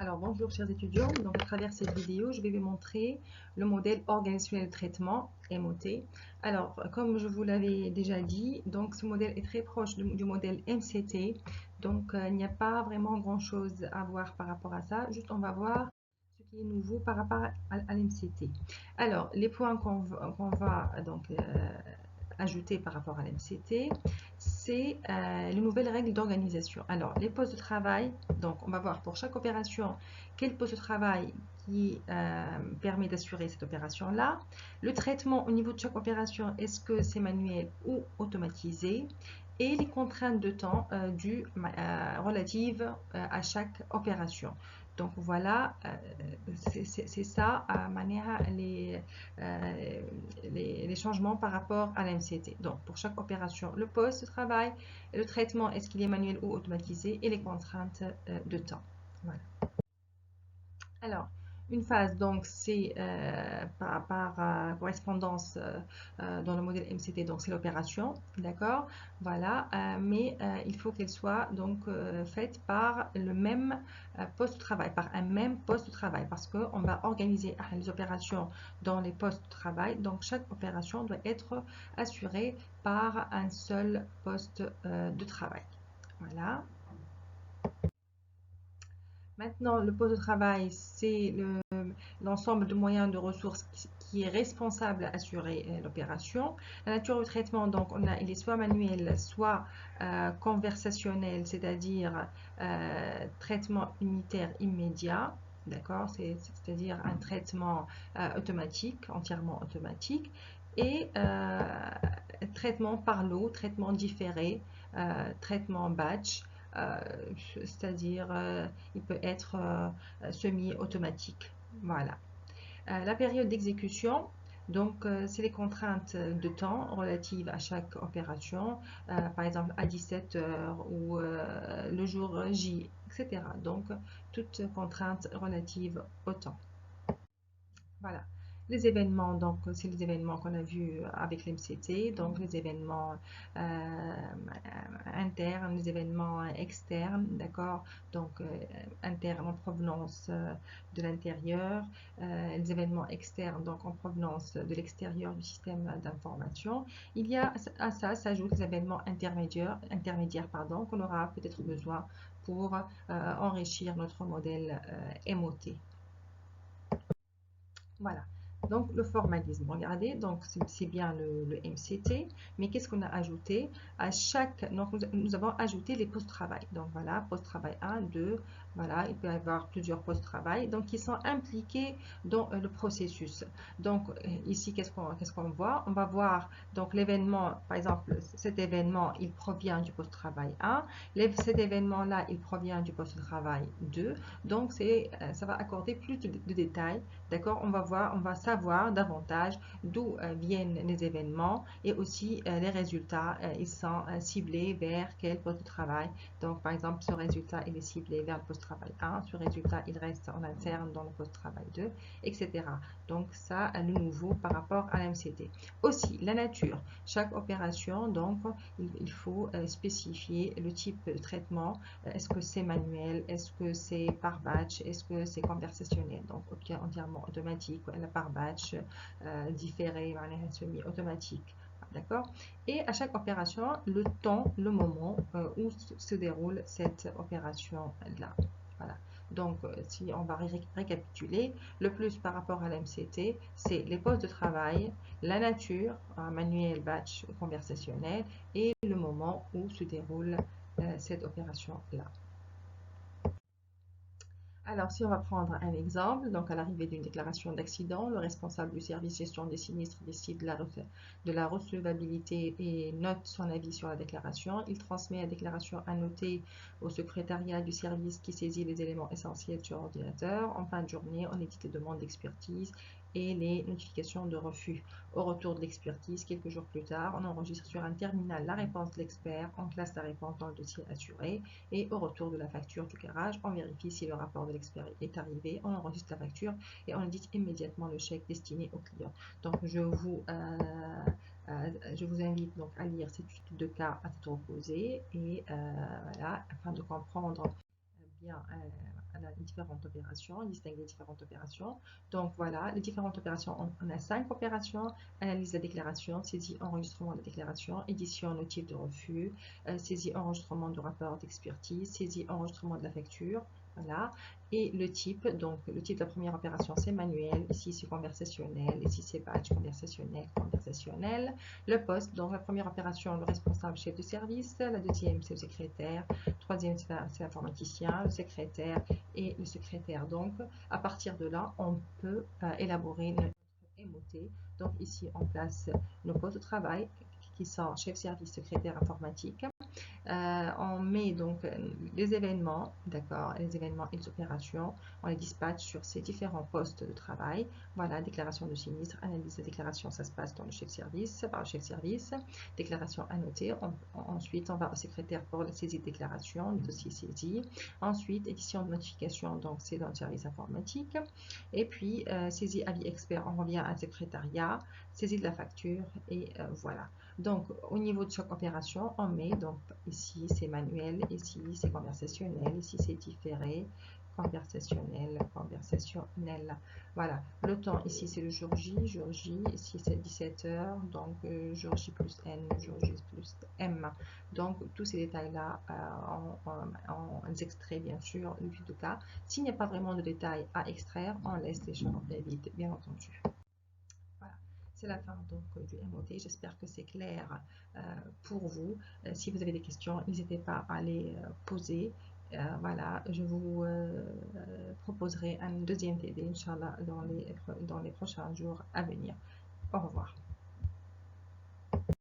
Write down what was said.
Alors bonjour chers étudiants, donc à travers cette vidéo, je vais vous montrer le modèle organisationnel de traitement MOT. Alors comme je vous l'avais déjà dit, donc ce modèle est très proche du modèle MCT, donc il n'y a pas vraiment grand chose à voir par rapport à ça, juste on va voir ce qui est nouveau par rapport à l'MCT. Alors les points qu'on va donc ajouter par rapport à l'MCT, c'est les nouvelles règles d'organisation. Alors, les postes de travail, donc on va voir pour chaque opération quel poste de travail qui permet d'assurer cette opération-là. Le traitement au niveau de chaque opération, est-ce que c'est manuel ou automatisé? Et les contraintes de temps relatives à chaque opération. Donc voilà, c'est ça les changements par rapport à l'MCT. Donc pour chaque opération, le poste de travail, le traitement, est-ce qu'il est manuel ou automatisé, et les contraintes de temps. Voilà. Alors, une phase, donc, c'est par correspondance dans le modèle MCT, donc c'est l'opération, d'accord? Voilà, mais il faut qu'elle soit donc faite par le même poste de travail, par un même poste de travail, parce qu'on va organiser les opérations dans les postes de travail, donc chaque opération doit être assurée par un seul poste de travail. Voilà. Maintenant, le poste de travail, c'est l'ensemble de moyens de ressources qui est responsable d'assurer l'opération. La nature du traitement, donc, il est soit manuel, soit conversationnel, c'est-à-dire traitement unitaire immédiat. D'accord, c'est-à-dire un traitement automatique, entièrement automatique, et traitement par lot, traitement différé, traitement batch, c'est-à-dire il peut être semi-automatique. Voilà. La période d'exécution, donc c'est les contraintes de temps relatives à chaque opération, par exemple à 17 heures ou le jour J, etc. Donc toutes contraintes relatives au temps. Voilà. Les événements, donc c'est les événements qu'on a vus avec l'MCT, donc les événements internes, les événements externes, d'accord, donc internes en provenance de l'intérieur, les événements externes donc en provenance de l'extérieur du système d'information. Il y a à ça s'ajoutent les événements intermédiaires pardon, qu'on aura peut-être besoin pour enrichir notre modèle MOT. Voilà. Donc le formalisme, regardez, donc c'est bien le MCT, mais qu'est-ce qu'on a ajouté? À chaque, donc nous avons ajouté les postes de travail. Donc voilà, poste de travail 1, 2, voilà, il peut y avoir plusieurs postes de travail, donc qui sont impliqués dans le processus. Donc ici, qu'est-ce qu'on voit? On va voir donc l'événement, par exemple, cet événement, il provient du poste de travail 1, cet événement-là, il provient du poste de travail 2, donc ça va accorder plus de détails. D'accord, on va savoir davantage d'où viennent les événements et aussi les résultats. Ils sont ciblés vers quel poste de travail. Donc, par exemple, ce résultat, il est ciblé vers le poste de travail 1. Ce résultat, il reste en interne dans le poste de travail 2, etc. Donc, ça, le nouveau par rapport à l'MCT. Aussi, la nature. Chaque opération, donc, il faut spécifier le type de traitement. Est-ce que c'est manuel? Est-ce que c'est par batch? Est-ce que c'est conversationnel? Donc, entièrement automatique, par batch, différé, semi-automatique. D'accord? Et à chaque opération, le temps, le moment où se déroule cette opération-là. Voilà. Donc, si on va récapituler, le plus par rapport à l'MCT, c'est les postes de travail, la nature, manuel, batch, conversationnel, et le moment où se déroule cette opération-là. Alors, si on va prendre un exemple, donc à l'arrivée d'une déclaration d'accident, le responsable du service gestion des sinistres décide de la recevabilité et note son avis sur la déclaration. Il transmet la déclaration annotée au secrétariat du service qui saisit les éléments essentiels sur ordinateur. En fin de journée, on édite les demandes d'expertise et les notifications de refus. Au retour de l'expertise, quelques jours plus tard, on enregistre sur un terminal la réponse de l'expert, on classe la réponse dans le dossier assuré et au retour de la facture du garage, on vérifie si le rapport de l'expert est arrivé, on enregistre la facture et on édite immédiatement le chèque destiné au client. Donc je vous invite donc à lire cette étude de cas à tête reposée et voilà, afin de comprendre bien les différentes opérations, distingue les différentes opérations. Donc voilà, les différentes opérations, on a 5 opérations: analyse de la déclaration, saisie, enregistrement de la déclaration, édition, notif de refus, saisie, enregistrement du rapport d'expertise, saisie, enregistrement de la facture. Voilà. Et le type, donc le type de la première opération, c'est manuel, ici c'est conversationnel, ici c'est batch, conversationnel. Le poste, donc la première opération, le responsable chef de service, la deuxième c'est le secrétaire, troisième c'est l'informaticien, le secrétaire et le secrétaire. Donc à partir de là, on peut élaborer notre MOT. Donc ici on place nos postes de travail qui sont chef service, secrétaire, informatique. On met donc les événements, d'accord, les événements et les opérations, on les dispatche sur ces différents postes de travail. Voilà, déclaration de sinistre, analyse de déclaration, ça se passe dans le chef service, par le chef service, déclaration annotée. Ensuite, on va au secrétaire pour la saisie de déclaration, le dossier saisi. Ensuite, édition de notification, donc c'est dans le service informatique. Et puis, saisie avis expert, on revient à secrétariat, saisie de la facture, et voilà. Donc, au niveau de chaque opération, on met, donc ici c'est manuel, ici c'est conversationnel, ici c'est différé, conversationnel. Voilà. Le temps, ici c'est le jour J, ici c'est 17 heures, donc jour J plus N, jour J plus M. Donc, tous ces détails-là, on les extrait bien sûr l'étude de cas. S'il n'y a pas vraiment de détails à extraire, on laisse les champs vides, bien entendu. Voilà, c'est la fin donc du MOT. J'espère que c'est clair pour vous. Si vous avez des questions, n'hésitez pas à les poser. Voilà, je vous proposerai un deuxième TD, Inch'Allah, dans les prochains jours à venir. Au revoir.